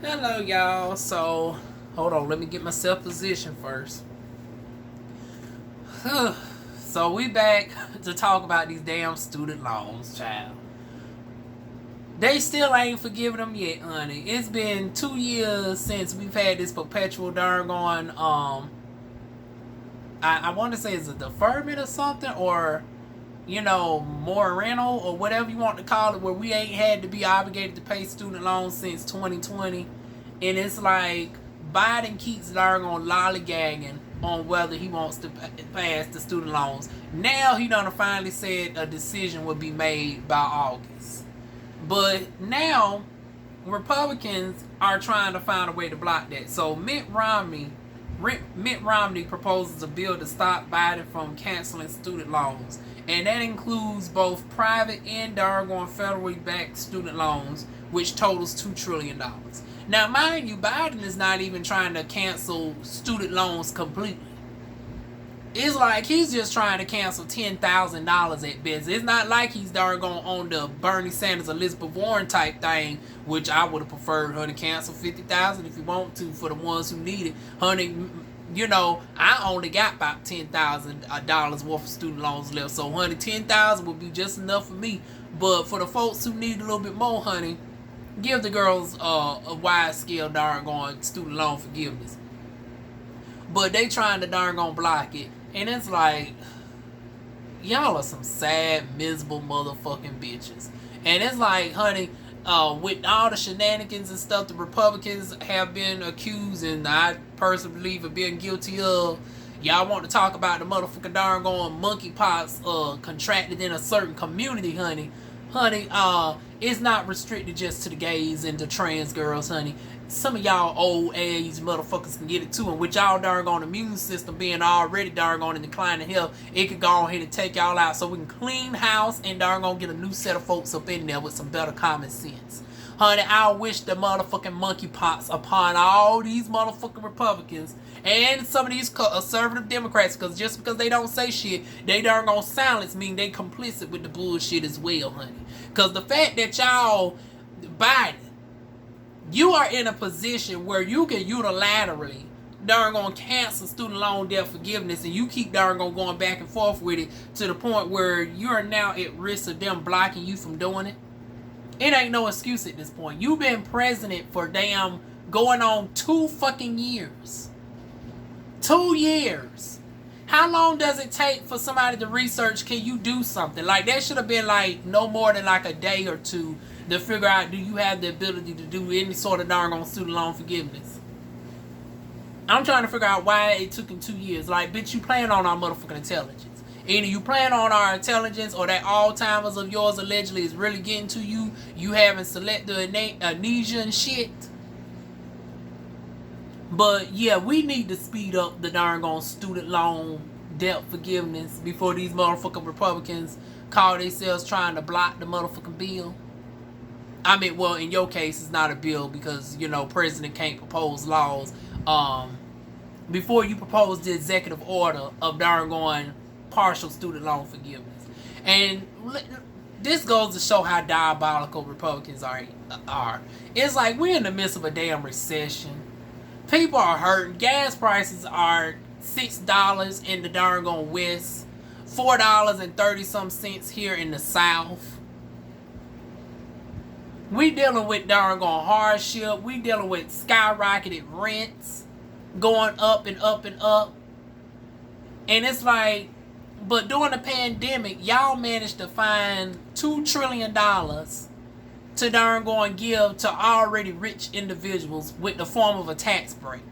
Hello, y'all. So, hold on. Let me get myself positioned first. So, we back to talk about these damn student loans, child. They still ain't forgiving them yet, honey. It's been 2 years since we've had this perpetual darn going, I want to say it's a deferment or something, or more rental or whatever you want to call it, where we ain't had to be obligated to pay student loans since 2020. And it's like Biden keeps darn lollygagging on whether he wants to pass the student loans. Now he done finally said a decision will be made by August. But now Republicans are trying to find a way to block that. So Mitt Romney proposes a bill to stop Biden from canceling student loans. And that includes both private and doggone federally backed student loans, which totals $2 trillion. Now, mind you, Biden is not even trying to cancel student loans completely. It's like he's just trying to cancel $10,000 at best. It's not like he's doggone on the Bernie Sanders, Elizabeth Warren type thing, which I would have preferred her to cancel $50,000 if you want to for the ones who need it. Honey, I only got about $10,000 worth of student loans left. So, honey, $10,000 would be just enough for me. But for the folks who need a little bit more, honey, give the girls a wide scale darn student loan forgiveness. But they trying to darn block it. And it's like, y'all are some sad, miserable motherfucking bitches. And it's like, honey, with all the shenanigans and stuff the Republicans have been accused, and I personally believe of being guilty of, y'all want to talk about the motherfucking darn monkeypox contracted in a certain community, honey, it's not restricted just to the gays and the trans girls, honey. Some of y'all old age motherfuckers can get it too, and with y'all darn immune system being already darn in declining health, it could go ahead and take y'all out so we can clean house and darn get a new set of folks up in there with some better common sense. Honey, I wish the motherfucking monkeypox upon all these motherfucking Republicans and some of these conservative Democrats, because just because they don't say shit, they darn silence mean they complicit with the bullshit as well, honey. Because the fact that y'all, Biden, you are in a position where you can unilaterally cancel student loan debt forgiveness, and you keep going back and forth with it to the point where you are now at risk of them blocking you from doing it. It ain't no excuse at this point. You've been president for damn going on 2 fucking years. 2 years. How long does it take for somebody to research, can you do something? Like, that should have been like no more than like a day or two to figure out, do you have the ability to do any sort of darn student loan forgiveness? I'm trying to figure out why it took him 2 years. Like, bitch, you playing on our motherfucking intelligence. Either you playing on our intelligence, or that Alzheimer's of yours allegedly is really getting to you. You having selective amnesia and shit. But yeah, we need to speed up the darn student loan debt forgiveness before these motherfucking Republicans call themselves trying to block the motherfucking bill. I mean, well, in your case, it's not a bill because, president can't propose laws. Before you propose the executive order of darn partial student loan forgiveness. And this goes to show how diabolical Republicans are. It's like we're in the midst of a damn recession. People are hurting. Gas prices are $6 in the darn West, $4.30 here in the South. We dealing with darn hardship. We dealing with skyrocketed rents going up and up and up. And it's like, but during the pandemic, y'all managed to find $2 trillion to darn give to already rich individuals with the form of a tax break.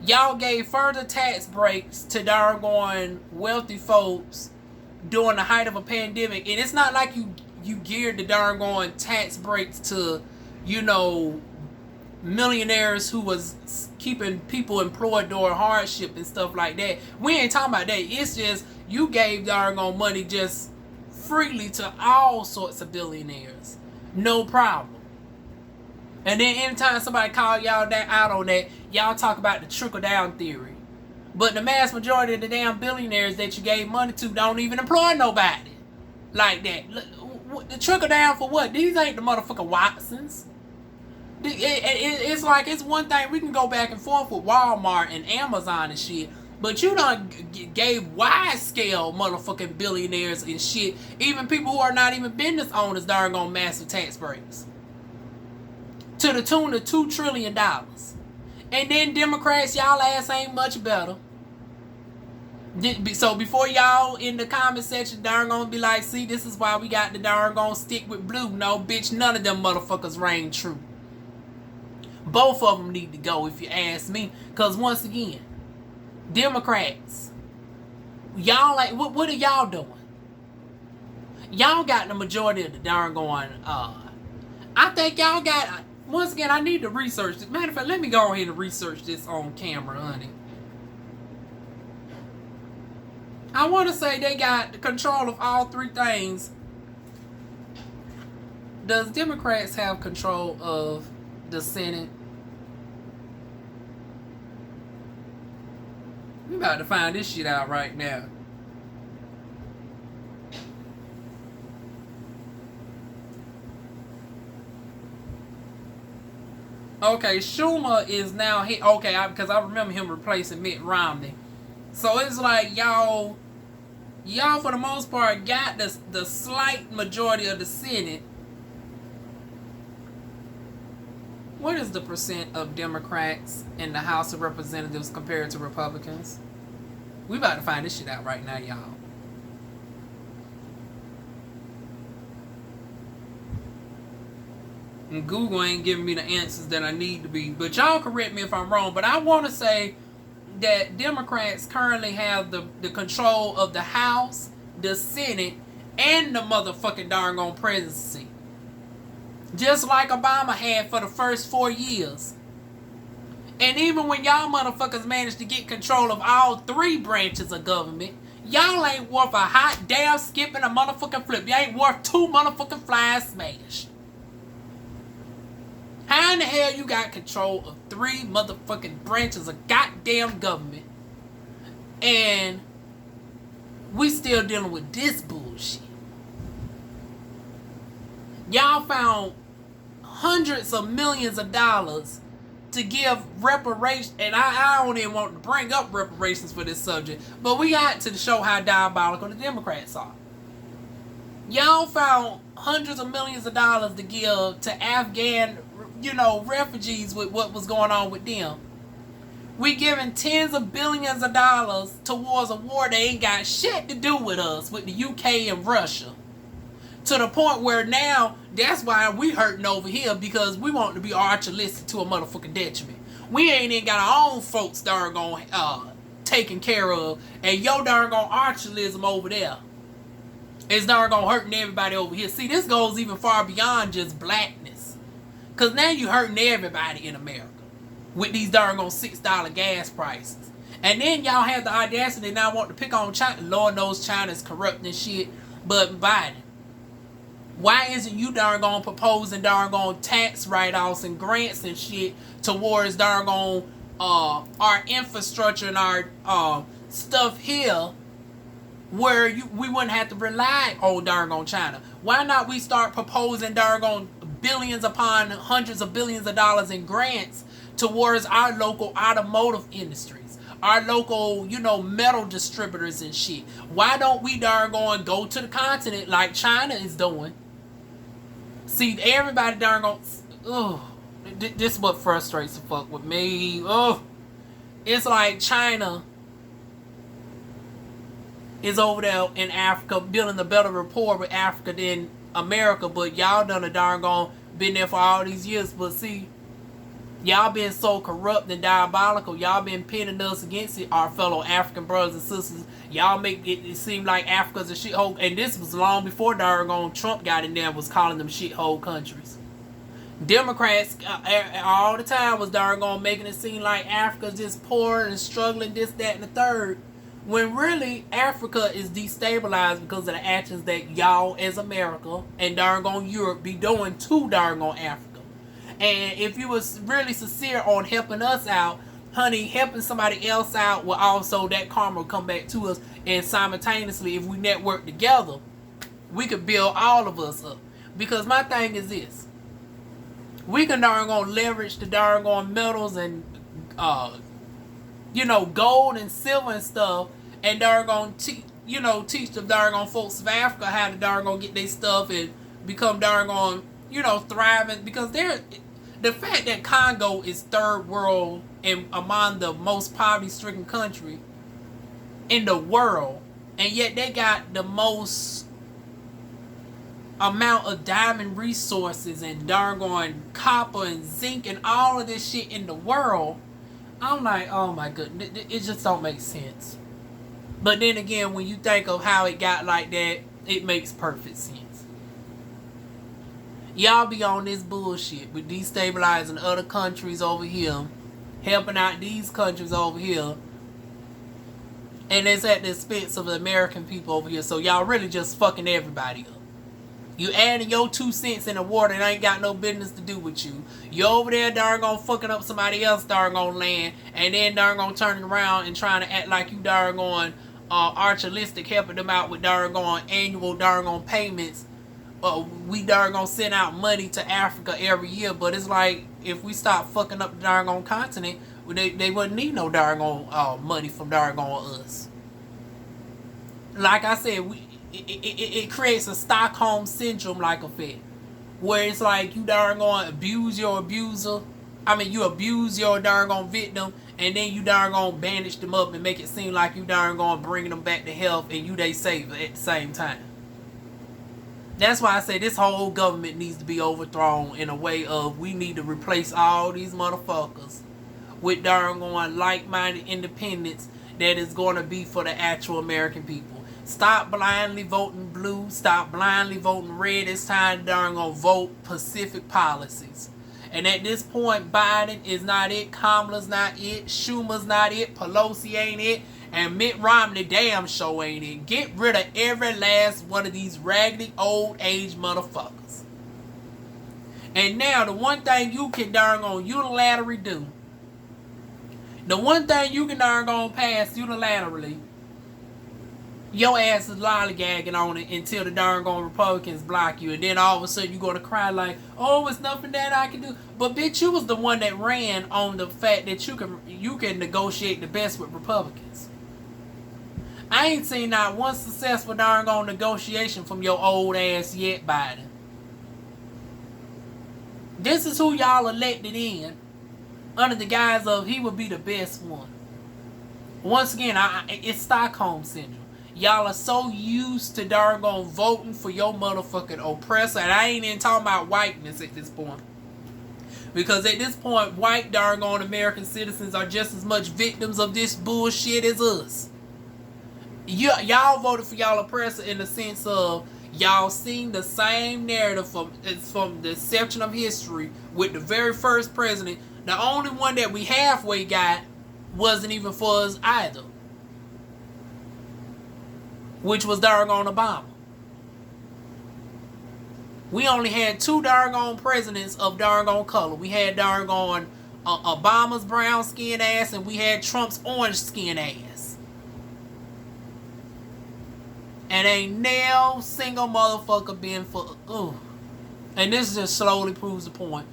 Y'all gave further tax breaks to darn wealthy folks during the height of a pandemic. And it's not like you geared the darn tax breaks to, millionaires who was keeping people employed during hardship and stuff like that. We ain't talking about that. It's just you gave darn money just freely to all sorts of billionaires. No problem. And then anytime somebody call y'all out on that, y'all talk about the trickle-down theory. But the mass majority of the damn billionaires that you gave money to don't even employ nobody like that. The trickle down for what? These ain't the motherfucking Watsons. It's like, it's one thing we can go back and forth with Walmart and Amazon and shit, but you done gave wide scale motherfucking billionaires and shit, even people who are not even business owners, darn gone massive tax breaks to the tune of $2 trillion. And then Democrats, y'all ass ain't much better. So before y'all in the comment section darn gonna be like, see, this is why we got the darn gonna stick with blue. No, bitch, none of them motherfuckers reign true. Both of them need to go, if you ask me. Because once again, Democrats, y'all like, what are y'all doing? Y'all got the majority of the darn going, I think y'all got, once again, I need to research this. Matter of fact, let me go ahead and research this on camera, honey. I want to say they got control of all three things. Does Democrats have control of the Senate? We about to find this shit out right now. Okay, Schumer is now hit. Okay, because I remember him replacing Mitt Romney. So it's like y'all for the most part got the slight majority of the Senate. What is the percent of Democrats in the House of Representatives compared to Republicans? We about to find this shit out right now, y'all. And Google ain't giving me the answers that I need to be. But y'all correct me if I'm wrong. But I want to say that Democrats currently have the control of the House, the Senate, and the motherfucking darn gone presidency. Just like Obama had for the first 4 years. And even when y'all motherfuckers managed to get control of all three branches of government, y'all ain't worth a hot damn skip and a motherfucking flip. You ain't worth two motherfucking flies smashed. How in the hell you got control of three motherfucking branches of goddamn government and we still dealing with this bullshit? Y'all found hundreds of millions of dollars to give reparations, and I don't even want to bring up reparations for this subject, but we got to show how diabolical the Democrats are. Y'all found hundreds of millions of dollars to give to Afghan, refugees with what was going on with them. We giving tens of billions of dollars towards a war that ain't got shit to do with us, with the UK and Russia. To the point where now, that's why we hurting over here, because we want to be archeristic to a motherfucking detriment. We ain't even got our own folks darn gone taken care of, and yo darn gone archerism over there is darn gone hurting everybody over here. See, this goes even far beyond just blackness, because now you hurting everybody in America with these darn gone $6 gas prices. And then y'all have the audacity now want to pick on China. Lord knows China's corrupt and shit, but Biden, why isn't you darn gone proposing darn gone tax write-offs and grants and shit towards darn gone our infrastructure and our stuff here, where we wouldn't have to rely on darn gone China? Why not we start proposing darn gone billions upon hundreds of billions of dollars in grants towards our local automotive industries, our local, metal distributors and shit? Why don't we darn go to the continent like China is doing? See, everybody darn this is what frustrates the fuck with me. It's like China is over there in Africa building a better rapport with Africa than America, but y'all done a darn been there for all these years. But see, y'all been so corrupt and diabolical. Y'all been pitting us against our fellow African brothers and sisters. Y'all make it seem like Africa's a shithole. And this was long before darn Trump got in there and was calling them shithole countries. Democrats all the time was darn making it seem like Africa's just poor and struggling, this, that, and the third. When really Africa is destabilized because of the actions that y'all as America and darn Europe be doing to darn Africa. And if you was really sincere on helping us out, honey, helping somebody else out will also, that karma will come back to us. And simultaneously, if we network together, we could build all of us up. Because my thing is this: We can darn gonna leverage the darn on metals and gold and silver and stuff, and darn gonna teach the darn on folks of Africa how to darn gonna get their stuff and become darn on thriving, because they're the fact that Congo is third world and among the most poverty-stricken country in the world, and yet they got the most amount of diamond resources and darn on copper and zinc and all of this shit in the world. I'm like, oh my goodness, it just don't make sense. But then again, when you think of how it got like that, it makes perfect sense. Y'all be on this bullshit with destabilizing other countries over here, helping out these countries over here, and it's at the expense of the American people over here. So y'all really just fucking everybody up. You adding your 2 cents in the water and ain't got no business to do with you. You over there darn gonna fucking up somebody else darn gonna land, and then darn gonna turn around and trying to act like you darn going archalistic, helping them out with darn going annual darn going payments. We darn gonna send out money to Africa every year, but it's like, if we stop fucking up the darn gone continent, they wouldn't need no darn gone money from darn gone us. Like I said, it creates a Stockholm syndrome like effect, where it's like you darn gonna abuse your abuser. I mean, you abuse your darn gone victim, and then you darn gonna bandage them up and make it seem like you darn gonna bring them back to health, and you they saver at the same time. That's why I say this whole government needs to be overthrown in a way of, we need to replace all these motherfuckers with darn going like-minded independents that is going to be for the actual American people. Stop blindly voting blue. Stop blindly voting red. It's time to darn gonna vote Pacific policies. And at this point, Biden is not it. Kamala's not it. Schumer's not it. Pelosi ain't it. And Mitt Romney damn sure ain't it. Get rid of every last one of these raggedy old age motherfuckers. And now the one thing you can darn on unilaterally do, the one thing you can darn on pass unilaterally, your ass is lollygagging on it until the darn gone Republicans block you, and then all of a sudden you're gonna cry like, oh, it's nothing that I can do. But bitch, you was the one that ran on the fact that you can negotiate the best with Republicans. I ain't seen not one successful darn gone negotiation from your old ass yet, Biden. This is who y'all elected in under the guise of he would be the best one. Once again, it's Stockholm syndrome. Y'all are so used to darn gone voting for your motherfucking oppressor, and I ain't even talking about whiteness at this point. Because at this point, white darn gone American citizens are just as much victims of this bullshit as us. Y'all voted for y'all oppressor in the sense of y'all seen the same narrative from the inception of history with the very first president. The only one that we halfway got wasn't even for us either, which was darn on Obama. We only had 2 darn on presidents of darn on color. We had darn on Obama's brown skin ass, and we had Trump's orange skin ass. And ain't no single motherfucker been for And this just slowly proves the point.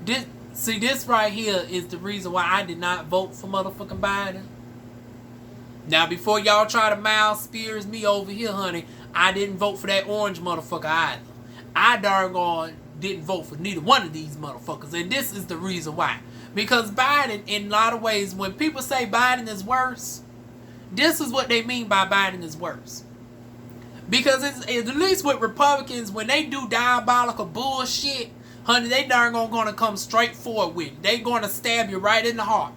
This right here is the reason why I did not vote for motherfucking Biden. Now, before y'all try to mouth spears me over here, honey, I didn't vote for that orange motherfucker either. I darn gone didn't vote for neither one of these motherfuckers. And this is the reason why. Because Biden, in a lot of ways, when people say Biden is worse, this is what they mean by Biden is worse. Because it's, at least with Republicans, when they do diabolical bullshit, honey, they darn gonna come straight forward with it. They gonna stab you right in the heart.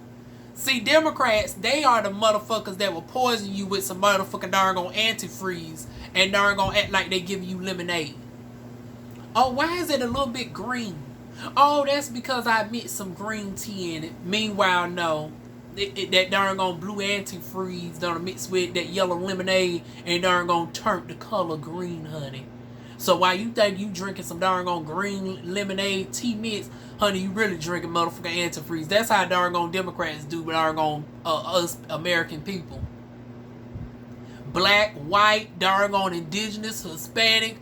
See, Democrats, they are the motherfuckers that will poison you with some motherfucking darn gone antifreeze and darn gonna act like they giving you lemonade. Oh, why is it a little bit green? Oh, that's because I mixed some green tea in it. Meanwhile, no. That darn gone blue antifreeze done mix with that yellow lemonade and darn gonna turn the color green, honey. So while you think you drinking some darn gone green lemonade tea mix, honey, you really drinking motherfucking antifreeze. That's how darn gone Democrats do with darn gone us American people. Black, white, darn gone indigenous, Hispanic,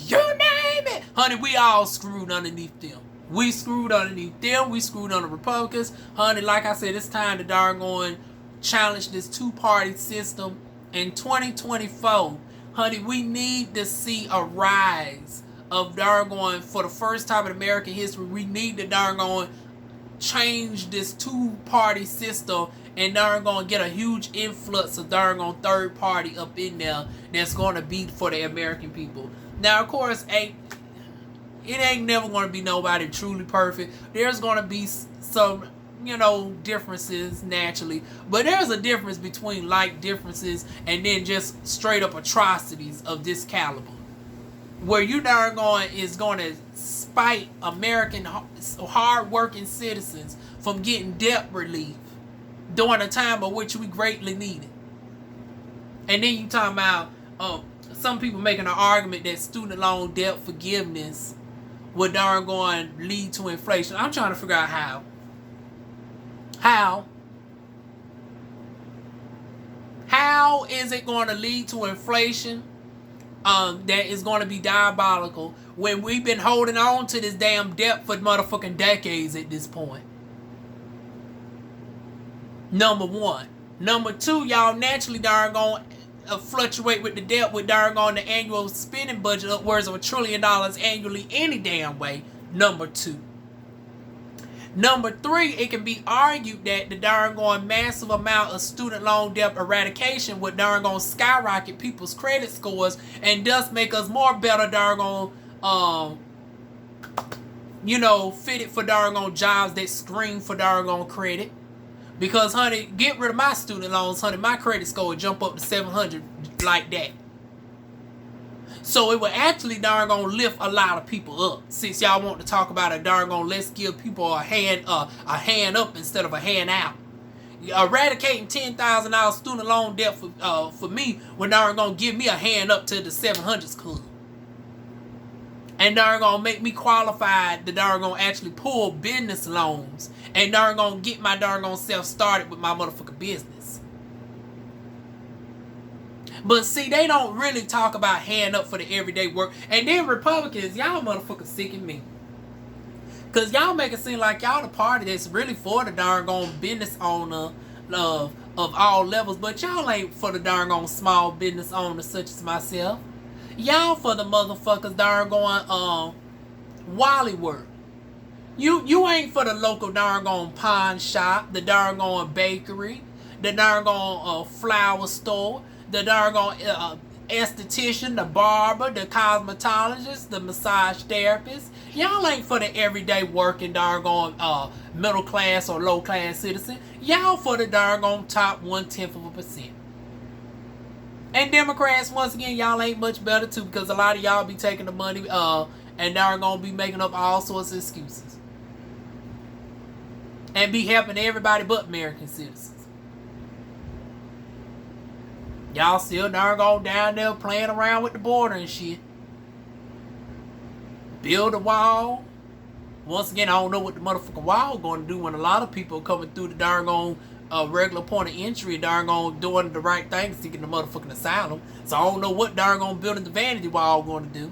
you name it. Honey, we all screwed underneath them. We screwed underneath them. We screwed on the Republicans. Honey, like I said, it's time to darn challenge this two-party system. In 2024, honey, we need to see a rise of darn for the first time in American history. We need to darn change this two-party system and darn get a huge influx of darn third party up in there that's going to be for the American people. Now, of course, it ain't never going to be nobody truly perfect. There's going to be some, differences naturally. But there's a difference between differences and then just straight up atrocities of this caliber. Where you is going to spite American hard-working citizens from getting debt relief during a time of which we greatly need it. And then you talking about some people making an argument that student loan debt forgiveness would lead to inflation. I'm trying to figure out how. How is it going to lead to inflation that is going to be diabolical when we've been holding on to this damn debt for motherfucking decades at this point? Number one. Number two, y'all naturally fluctuate with the debt with the annual spending budget upwards of $1 trillion annually any damn way. Number two. Number three, it can be argued that the massive amount of student loan debt eradication would skyrocket people's credit scores and thus make us more better fitted for jobs that screen for credit. Because, honey, get rid of my student loans, honey, my credit score would jump up to 700 like that. So it would actually lift a lot of people up. Since y'all want to talk about let's give people a hand up instead of a hand out. Eradicating $10,000 student loan debt for me would give me a hand up to the 700s club. And make me qualified to actually pull business loans and get my self started with my motherfucking business. But see, they don't really talk about hand up for the everyday work. And then Republicans, y'all motherfuckers sicking me. Because y'all make it seem like y'all the party that's really for the business owner of all levels. But y'all ain't for the small business owners such as myself. Y'all for the motherfuckers Wally work. You ain't for the local pawn shop, the bakery, the flower store, the esthetician, the barber, the cosmetologist, the massage therapist. Y'all ain't for the everyday working middle class or low class citizen. Y'all for the top 1/10%. And Democrats, once again, y'all ain't much better too, because a lot of y'all be taking the money and be making up all sorts of excuses. And be helping everybody but American citizens. Y'all still down there playing around with the border and shit. Build a wall. Once again, I don't know what the motherfucking wall going to do when a lot of people are coming through the regular point of entry and doing the right thing, seeking the motherfucking asylum. So I don't know what building the vanity wall going to do.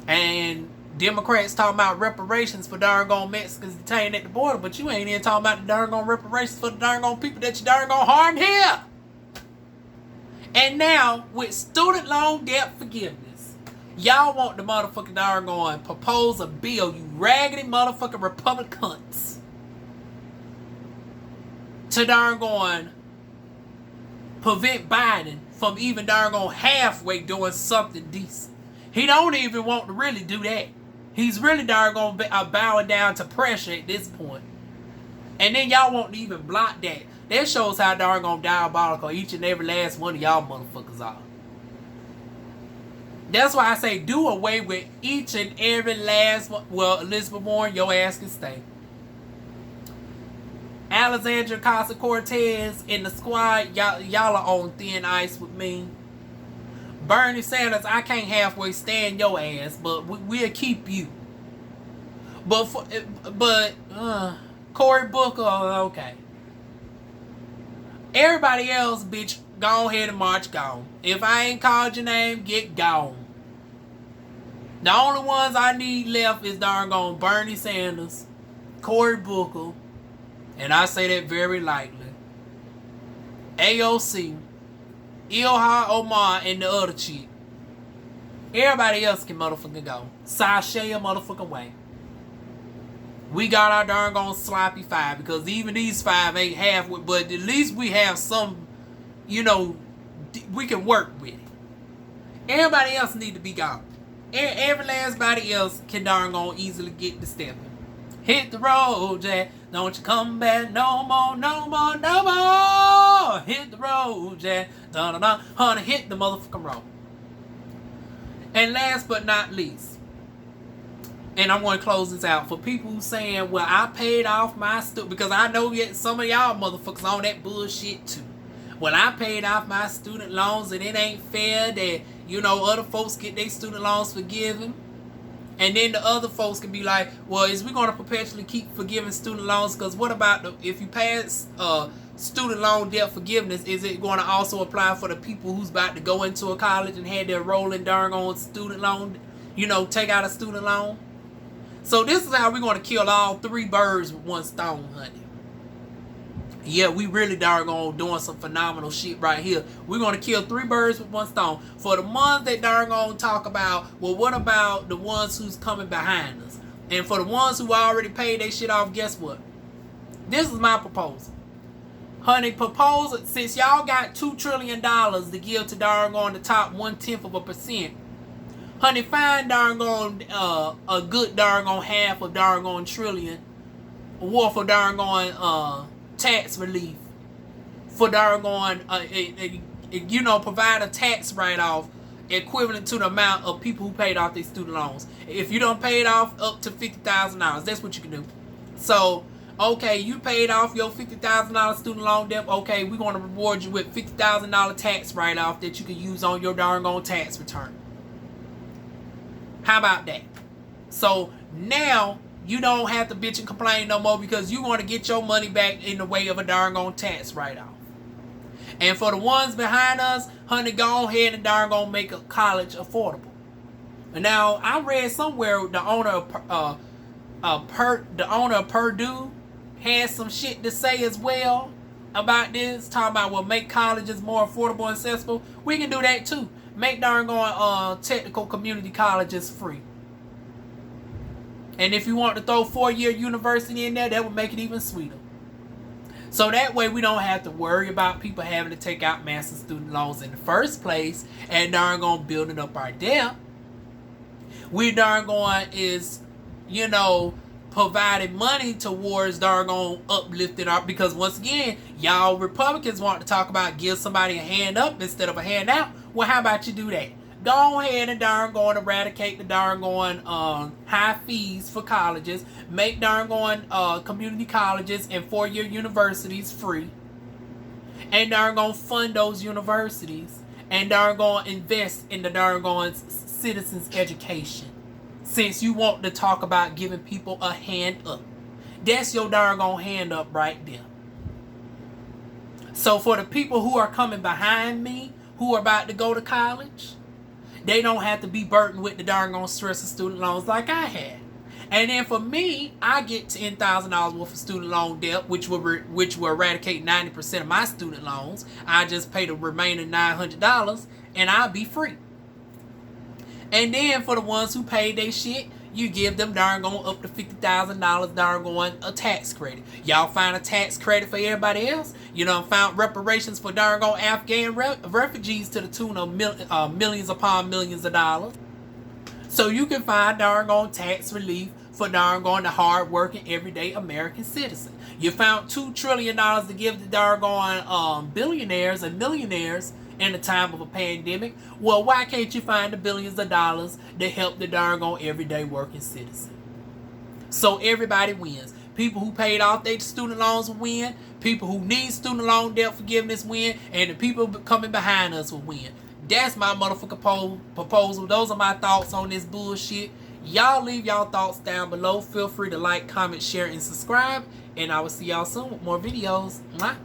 And Democrats talking about reparations for Mexicans detained at the border, but you ain't even talking about the reparations for the people that you harmed here. And now, with student loan debt forgiveness, y'all want the motherfucking propose a bill, you raggedy motherfucking Republicans, to prevent Biden from even halfway doing something decent. He don't even want to really do that. He's really bowing down to pressure at this point. And then y'all won't even block that. That shows how diabolical each and every last one of y'all motherfuckers are. That's why I say do away with each and every last one. Well, Elizabeth Warren, your ass can stay. Alexandria Ocasio-Cortez in the squad, y'all are on thin ice with me. Bernie Sanders, I can't halfway stand your ass, but we'll keep you. But Cory Booker, okay. Everybody else, bitch, go ahead and march gone. If I ain't called your name, get gone. The only ones I need left is doggone Bernie Sanders, Cory Booker, and I say that very lightly, AOC, Ilhan Omar, and the other chick. Everybody else can motherfucking go. Sashay a motherfucking way. We got our doggone sloppy 5 because even these 5 ain't halfway, but at least we have some, you know, we can work with it. Everybody else need to be gone. Every last body else can doggone easily get the stepping. Hit the road, Jack. Don't you come back no more, no more, no more. Hit the road, Jack. Dun-dun-dun. Honey, hit the motherfucking road. And last but not least, and I'm going to close this out for people who saying, well, I paid off my student, because I know yet some of y'all motherfuckers on that bullshit too. Well, I paid off my student loans and it ain't fair that, you know, other folks get their student loans forgiven. And then the other folks can be like, well, is we going to perpetually keep forgiving student loans? Because what about if you pass student loan debt forgiveness, is it going to also apply for the people who's about to go into a college and had their rolling darn on student loan, you know, take out a student loan? So this is how we're going to kill all 3 birds with 1 stone, honey. Yeah, we really doggone doing some phenomenal shit right here. We're going to kill 3 birds with 1 stone. For the ones that doggone talk about, well, what about the ones who's coming behind us? And for the ones who already paid their shit off, guess what? This is my proposal. Honey, since y'all got $2 trillion to give to doggone the top 1/10%, honey, find doggone a good doggone half of doggone trillion worth of doggone tax relief for doggone you know, provide a tax write-off equivalent to the amount of people who paid off their student loans. If you don't pay it off up to $50,000, that's what you can do. So, okay, you paid off your $50,000 student loan debt. Okay, we're going to reward you with $50,000 tax write-off that you can use on your doggone tax return. How about that? So now you don't have to bitch and complain no more because you're going to get your money back in the way of a doggone tax write-off. And for the ones behind us, honey, go ahead and doggone make a college affordable. And now I read somewhere the owner of Purdue had some shit to say as well about this, talking about, well, make colleges more affordable and accessible. We can do that too. Make doggone technical community colleges free. And if you want to throw 4-year university in there, that would make it even sweeter. So that way we don't have to worry about people having to take out massive student loans in the first place and doggone building up our debt. We doggone is, you know, providing money towards doggone uplifting our, because once again, y'all Republicans want to talk about give somebody a hand up instead of a hand out. Well, how about you do that? Go ahead and doggone eradicate the doggone high fees for colleges. Make doggone community colleges and 4-year universities free. And doggone fund those universities. And doggone invest in the doggone citizens' education. Since you want to talk about giving people a hand up. That's your doggone hand up right there. So for the people who are coming behind me, who are about to go to college, they don't have to be burdened with the doggone stress of student loans like I had. And then for me, I get $10,000 worth of student loan debt, which will eradicate 90% of my student loans. I just pay the remaining $900 and I'll be free. And then for the ones who paid their shit, you give them doggone up to $50,000 doggone a tax credit. Y'all find a tax credit for everybody else. You know, found reparations for doggone Afghan refugees to the tune of millions upon millions of dollars. So you can find doggone tax relief for doggone the hard-working, everyday American citizen. You found $2 trillion to give the doggone billionaires and millionaires in the time of a pandemic. Well, why can't you find the billions of dollars to help the doggone everyday working citizen? So everybody wins. People who paid off their student loans will win. People who need student loan debt forgiveness win. And the people coming behind us will win. That's my motherfucking proposal. Those are my thoughts on this bullshit. Y'all leave y'all thoughts down below. Feel free to like, comment, share, and subscribe. And I will see y'all soon with more videos. Mwah.